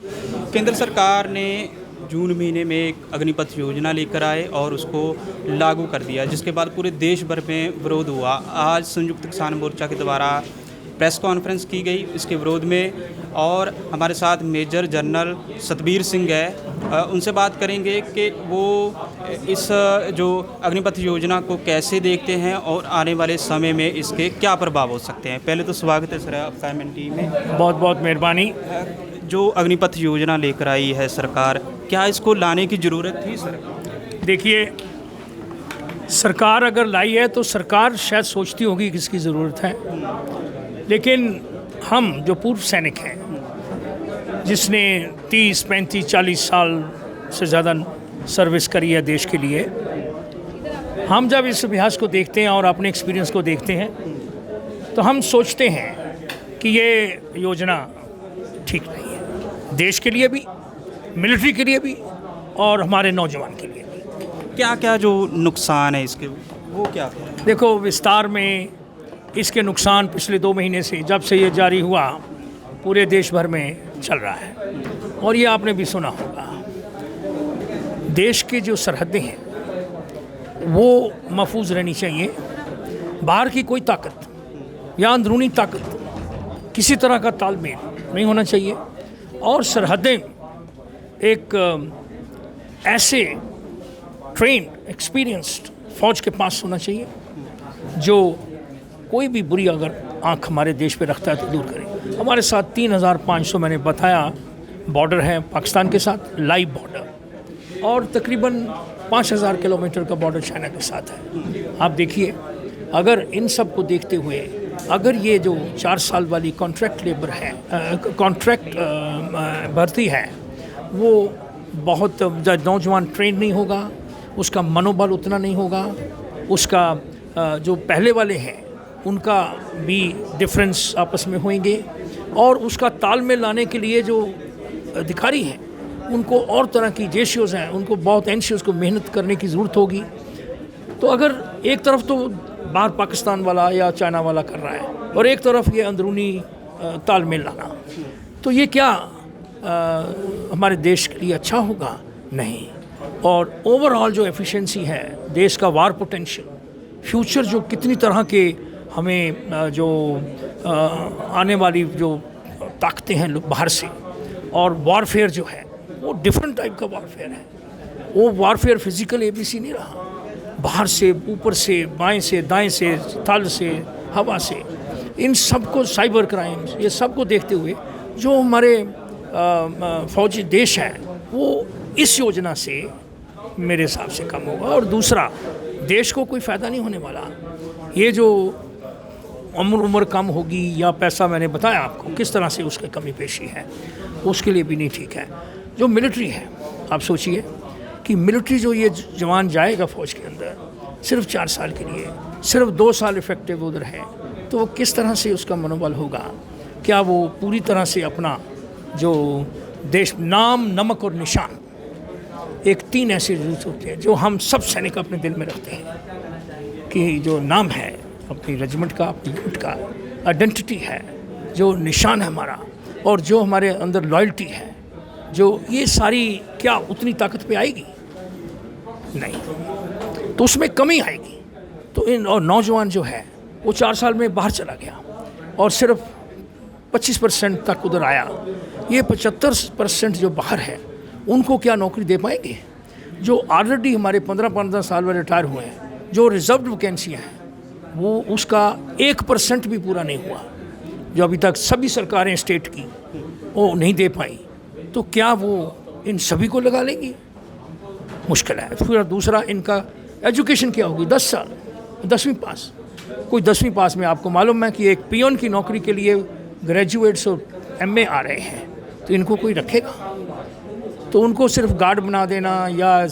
केंद्र सरकार ने जून महीने में एक अग्निपथ योजना लेकर आए और उसको लागू कर दिया, जिसके बाद पूरे देश भर में विरोध हुआ। आज संयुक्त किसान मोर्चा के द्वारा प्रेस कॉन्फ्रेंस की गई इसके विरोध में, और हमारे साथ मेजर जनरल सतबीर सिंह है। उनसे बात करेंगे कि वो इस जो अग्निपथ योजना को कैसे देखते हैं और आने वाले समय में इसके क्या प्रभाव हो सकते हैं। पहले तो स्वागत है सर आपका एमएनटी में। बहुत बहुत मेहरबानी। जो अग्निपथ योजना लेकर आई है सरकार, क्या इसको लाने की ज़रूरत थी सर? देखिए, सरकार अगर लाई है तो सरकार शायद सोचती होगी कि इसकी ज़रूरत है, लेकिन हम जो पूर्व सैनिक हैं, जिसने 30, 35, 40 साल से ज़्यादा सर्विस करी है देश के लिए, हम जब इस अभ्यास को देखते हैं और अपने एक्सपीरियंस को देखते हैं तो हम सोचते हैं कि ये योजना ठीक नहीं है, देश के लिए भी, मिलिट्री के लिए भी और हमारे नौजवान के लिए भी। क्या क्या जो नुकसान है इसके, वो क्या है? देखो, विस्तार में इसके नुकसान पिछले 2 महीने से, जब से ये जारी हुआ, पूरे देश भर में चल रहा है। और ये आपने भी सुना होगा, देश की जो सरहदें हैं वो महफूज रहनी चाहिए। बाहर की कोई ताकत या अंदरूनी ताकत, किसी तरह का तालमेल नहीं होना चाहिए। और सरहदें एक ऐसे ट्रेन्ड एक्सपीरियंस्ड फौज के पास होना चाहिए जो कोई भी बुरी अगर आंख हमारे देश पे रखता है तो दूर करे। हमारे साथ 3500 मैंने बताया बॉर्डर है पाकिस्तान के साथ, लाइव बॉर्डर, और तकरीबन 5000 किलोमीटर का बॉर्डर चाइना के साथ है। आप देखिए, अगर इन सब को देखते हुए अगर ये जो 4 साल वाली कॉन्ट्रैक्ट लेबर है, कॉन्ट्रैक्ट भर्ती है, वो बहुत नौजवान ट्रेन नहीं होगा, उसका मनोबल उतना नहीं होगा, उसका जो पहले वाले हैं उनका भी डिफरेंस आपस में होंगे, और उसका तालमेल लाने के लिए जो अधिकारी हैं उनको और तरह की रेशियोज़ हैं, उनको बहुत एंशियस को मेहनत करने की ज़रूरत होगी। तो अगर एक तरफ तो बाहर पाकिस्तान वाला या चाइना वाला कर रहा है और एक तरफ ये अंदरूनी तालमेल लाना, तो ये क्या हमारे देश के लिए अच्छा होगा? नहीं। और ओवरऑल जो एफिशिएंसी है, देश का वार पोटेंशियल, फ्यूचर जो कितनी तरह के हमें जो आने वाली जो ताकतें हैं बाहर से, और वॉरफेयर जो है वो डिफरेंट टाइप का वॉरफेयर है। वो वॉरफेयर फिजिकल ABC नहीं रहा, बाहर से, ऊपर से, बाएं से, दाएं से, थल से, हवा से, इन सब को, साइबर क्राइम्स, ये सब को देखते हुए जो हमारे फौजी देश है वो इस योजना से मेरे हिसाब से कम होगा। और दूसरा, देश को कोई फ़ायदा नहीं होने वाला। ये जो उम्र कम होगी या पैसा, मैंने बताया आपको किस तरह से उसकी कमी पेशी है, उसके लिए भी नहीं ठीक है। जो मिलिट्री है, आप सोचिए कि मिलिट्री जो ये जवान जाएगा फ़ौज के अंदर सिर्फ 4 साल के लिए, सिर्फ 2 साल इफेक्टिव उधर है, तो वो किस तरह से उसका मनोबल होगा? क्या वो पूरी तरह से अपना जो देश, नाम, नमक और निशान, एक 3 ऐसे रूप होते हैं जो हम सब सैनिक अपने दिल में रखते हैं, कि जो नाम है अपनी रेजिमेंट का, अपनी यूनिट का, आइडेंटिटी है, जो निशान है हमारा, और जो हमारे अंदर लॉयल्टी है, जो ये सारी क्या उतनी ताकत पे आएगी? नहीं, तो उसमें कमी आएगी। तो इन और नौजवान जो है वो 4 साल में बाहर चला गया और सिर्फ 25% तक उधर आया। ये 75% जो बाहर है उनको क्या नौकरी दे पाएंगे? जो ऑलरेडी हमारे 15-15 साल में रिटायर हुए हैं, जो रिजर्व वैकेंसियाँ हैं, वो उसका 1% भी पूरा नहीं हुआ, जो अभी तक सभी सरकारें स्टेट की वो नहीं दे पाई। तो क्या वो इन सभी को लगा लेंगी? मुश्किल है। फिर दूसरा, इनका एजुकेशन क्या होगी? 10 साल, 10वीं पास। कोई 10वीं पास में, आपको मालूम है कि एक पियोन की नौकरी के लिए ग्रेजुएट्स और MA आ रहे हैं, तो इनको कोई रखेगा? तो उनको सिर्फ गार्ड बना देना या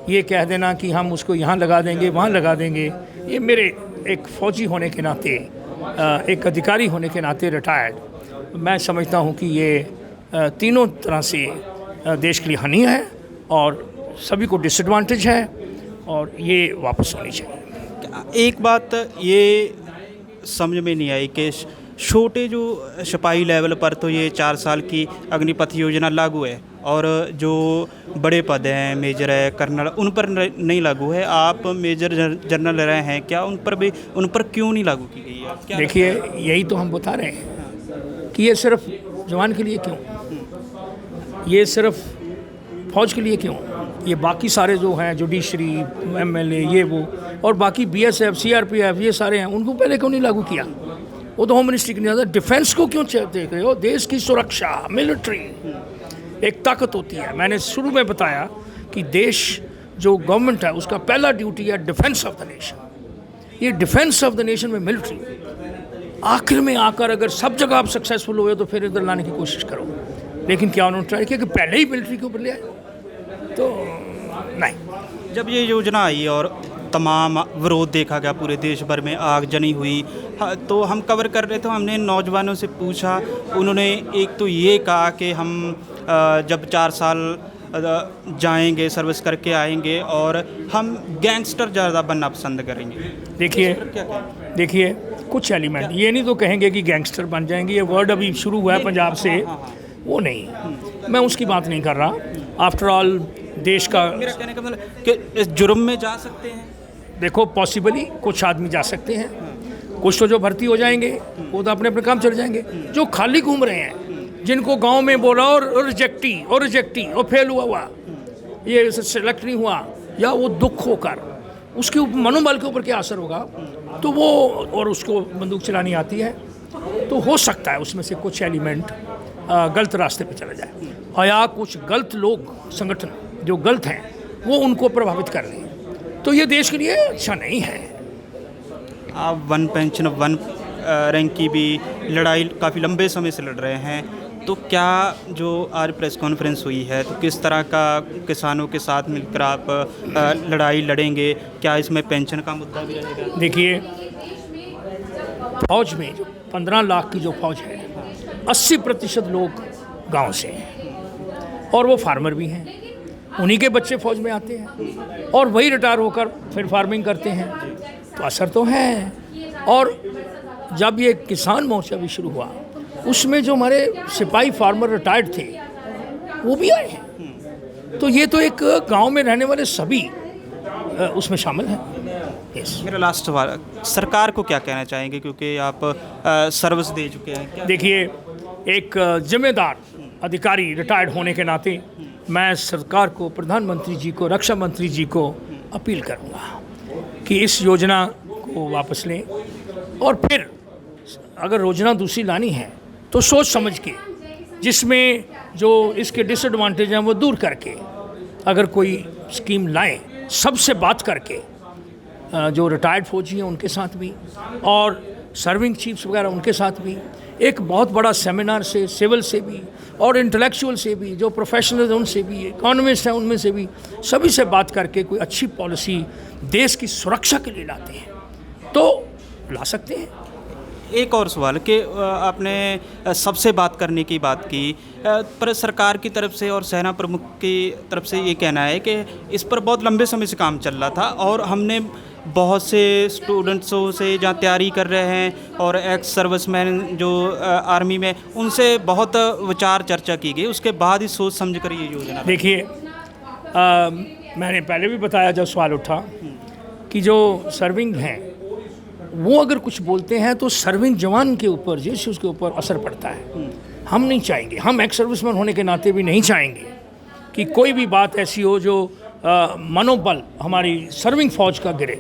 ये कह देना कि हम उसको यहाँ लगा देंगे, वहाँ लगा देंगे, ये मेरे एक फ़ौजी होने के नाते, एक अधिकारी होने के नाते, रिटायर्ड, मैं समझता हूँ कि ये तीनों तरह से देश के लिए हानि है और सभी को डिसएडवांटेज है, और ये वापस होनी चाहिए। एक बात ये समझ में नहीं आई कि छोटे जो सिपाही लेवल पर तो ये 4 साल की अग्निपथ योजना लागू है, और जो बड़े पद हैं, मेजर है, कर्नल, उन पर नहीं लागू है। आप मेजर जनरल रहे हैं, क्या उन पर क्यों नहीं लागू की गई है? क्या देखिए, यही तो हम बता रहे हैं कि ये सिर्फ जवान के लिए क्यों, ये सिर्फ फौज के लिए क्यों, ये बाकी सारे जो हैं जुडिशरी, एमएलए, ये वो, और बाकी बीएसएफ, सीआरपीएफ, ये सारे हैं, उनको पहले क्यों नहीं लागू किया? वो तो होम मिनिस्ट्री की नहीं आता। डिफेंस को क्यों देख रहे हो? देश की सुरक्षा, मिलिट्री एक ताकत होती है। मैंने शुरू में बताया कि देश जो गवर्नमेंट है उसका पहला ड्यूटी है डिफेंस ऑफ द नेशन। ये डिफेंस ऑफ द नेशन में मिलिट्री आखिर में आकर अगर सब जगह आप सक्सेसफुल हुए तो फिर इधर लाने की कोशिश करो। लेकिन क्या उन्होंने ट्राई किया कि पहले ही मिलिट्री के ऊपर ले आए? तो नहीं। जब ये योजना आई और तमाम विरोध देखा गया, पूरे देश भर में आगजनी हुई, तो हम कवर कर रहे थे, हमने नौजवानों से पूछा, उन्होंने एक तो ये कहा कि हम जब 4 साल जाएंगे, सर्विस करके आएंगे और हम गैंगस्टर ज़्यादा बनना पसंद करेंगे। देखिए कुछ एलिमेंट, ये नहीं तो कहेंगे कि गैंगस्टर बन जाएंगे, ये वर्ड अभी शुरू हुआ है पंजाब से, वो नहीं, मैं उसकी बात नहीं कर रहा। आफ्टर ऑल देश का, मेरा कहने का मतलब कि इस जुर्म में जा सकते हैं। देखो पॉसिबली कुछ आदमी जा सकते हैं, कुछ तो जो भर्ती हो जाएंगे वो तो अपने अपने काम चले जाएंगे। जो खाली घूम रहे हैं, जिनको गांव में बोला और रिजेक्टी और फेल हुआ, ये सेलेक्ट नहीं हुआ, या वो दुख होकर उसके मनोबल के ऊपर क्या असर होगा, तो वो, और उसको बंदूक चलानी आती है, तो हो सकता है उसमें से कुछ एलिमेंट गलत रास्ते पे चला जाए, या कुछ गलत लोग, संगठन जो गलत हैं वो उनको प्रभावित कर लें, तो ये देश के लिए अच्छा नहीं है। आप वन पेंशन, वन रैंक की भी लड़ाई काफ़ी लंबे समय से लड़ रहे हैं, तो क्या जो आज प्रेस कॉन्फ्रेंस हुई है, तो किस तरह का किसानों के साथ मिलकर आप लड़ाई लड़ेंगे? क्या इसमें पेंशन का मुद्दा भी रहेगा? देखिए, फौज में जो 15 लाख की जो फौज है, 80% लोग गांव से हैं और वो फार्मर भी हैं, उन्हीं के बच्चे फौज में आते हैं और वही रिटायर होकर फिर फार्मिंग करते हैं, तो असर तो है। और जब ये किसान मोर्चा भी शुरू हुआ, उसमें जो हमारे सिपाही फार्मर रिटायर्ड थे वो भी आए हैं, तो ये तो एक गांव में रहने वाले सभी उसमें शामिल हैं। यस। मेरा लास्ट सवाल, सरकार को क्या कहना चाहेंगे, क्योंकि आप सर्विस दे चुके हैं? देखिए, एक जिम्मेदार अधिकारी रिटायर्ड होने के नाते मैं सरकार को, प्रधानमंत्री जी को, रक्षा मंत्री जी को अपील करूंगा कि इस योजना को वापस लें, और फिर अगर योजना दूसरी लानी है तो सोच समझ के, जिसमें जो इसके डिसएडवांटेज हैं वो दूर करके अगर कोई स्कीम लाएं, सबसे बात करके, जो रिटायर्ड फौजी हैं उनके साथ भी और सर्विंग चीफ्स वगैरह उनके साथ भी, एक बहुत बड़ा सेमिनार से, सिविल से भी और इंटेलेक्चुअल से भी, जो प्रोफेशनल हैं उनसे भी, इकोनॉमिस्ट हैं उनमें से भी, सभी से बात करके कोई अच्छी पॉलिसी देश की सुरक्षा के लिए लाते हैं तो ला सकते हैं। एक और सवाल कि आपने सबसे बात करने की बात की, पर सरकार की तरफ से और सेना प्रमुख की तरफ से ये कहना है कि इस पर बहुत लंबे समय से काम चल रहा था और हमने बहुत से स्टूडेंट्सों से जहाँ तैयारी कर रहे हैं और एक्स सर्विसमैन जो आर्मी में, उनसे बहुत विचार चर्चा की गई, उसके बाद ही सोच समझ कर ये योजना। देखिए, मैंने पहले भी बताया जब सवाल उठा कि जो सर्विंग हैं वो अगर कुछ बोलते हैं तो सर्विंग जवान के ऊपर, जिस उसके ऊपर असर पड़ता है। हम नहीं चाहेंगे, हम एक्स सर्विसमैन होने के नाते भी नहीं चाहेंगे कि कोई भी बात ऐसी हो जो मनोबल हमारी सर्विंग फौज का गिरे,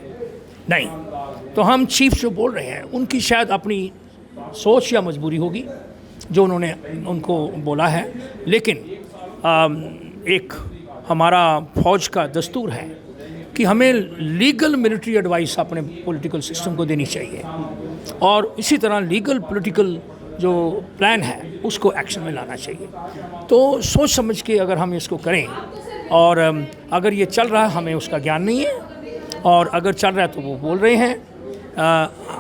नहीं। तो हम चीफ जो बोल रहे हैं उनकी शायद अपनी सोच या मजबूरी होगी जो उन्होंने उनको बोला है, लेकिन एक हमारा फौज का दस्तूर है कि हमें लीगल मिलिट्री एडवाइस अपने पॉलिटिकल सिस्टम को देनी चाहिए और इसी तरह लीगल पॉलिटिकल जो प्लान है उसको एक्शन में लाना चाहिए। तो सोच समझ के अगर हम इसको करें, और अगर ये चल रहा है, हमें उसका ज्ञान नहीं है, और अगर चल रहा है तो वो बोल रहे हैं,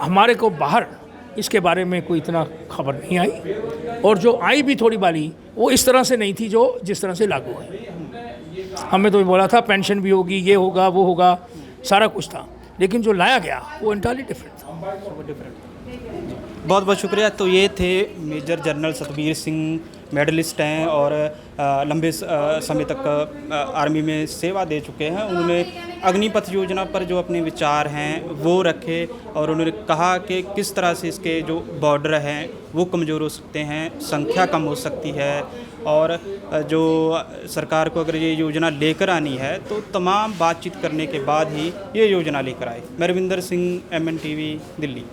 हमारे को बाहर इसके बारे में कोई इतना खबर नहीं आई, और जो आई भी थोड़ी बाली वो इस तरह से नहीं थी जो जिस तरह से लागू है। हमें तो बोला था पेंशन भी होगी, ये होगा, वो होगा, सारा कुछ था, लेकिन जो लाया गया वो एंटायरली डिफरेंट था। बहुत बहुत शुक्रिया। तो ये थे major general Satbir Singh, medallist हैं और लंबे समय तक आर्मी में सेवा दे चुके हैं। उन्होंने अग्निपथ योजना पर जो अपने विचार हैं वो रखे और उन्होंने कहा कि किस तरह से इसके जो बॉर्डर हैं वो कमज़ोर हो सकते हैं, संख्या कम हो सकती है और जो सरकार को अगर ये योजना लेकर आनी है तो तमाम बातचीत करने के बाद ही ये योजना लेकर आए। मैं रविंदर सिंह, MNTV, दिल्ली।